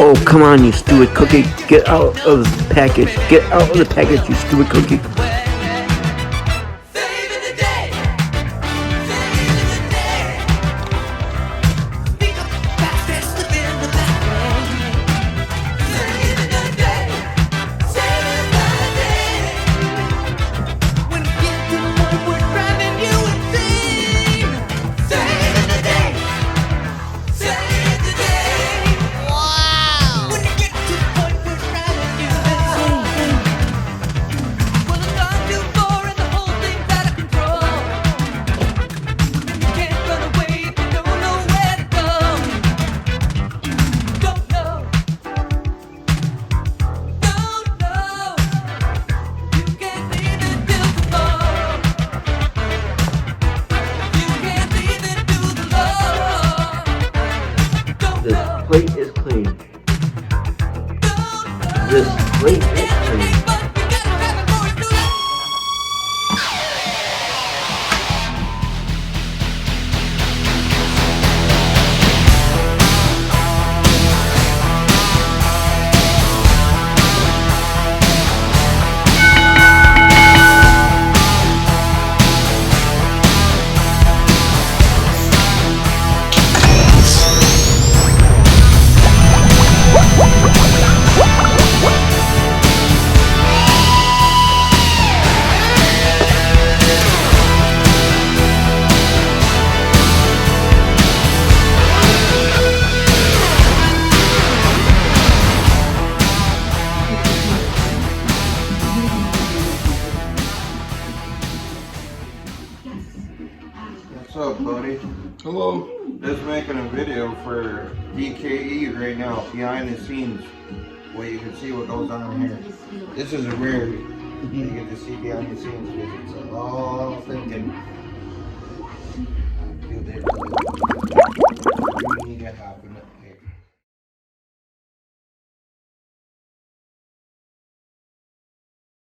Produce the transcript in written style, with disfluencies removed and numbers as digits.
Oh, come on, you stupid cookie. Get out of the package. Get out of the package, you stupid cookie. This plate is clean. This plate is clean. What's up, buddy? Hello. Just making a video for DKE right now, behind the scenes, where you can see what goes on here. This is a rarity. You get to see behind the scenes because it's all thinking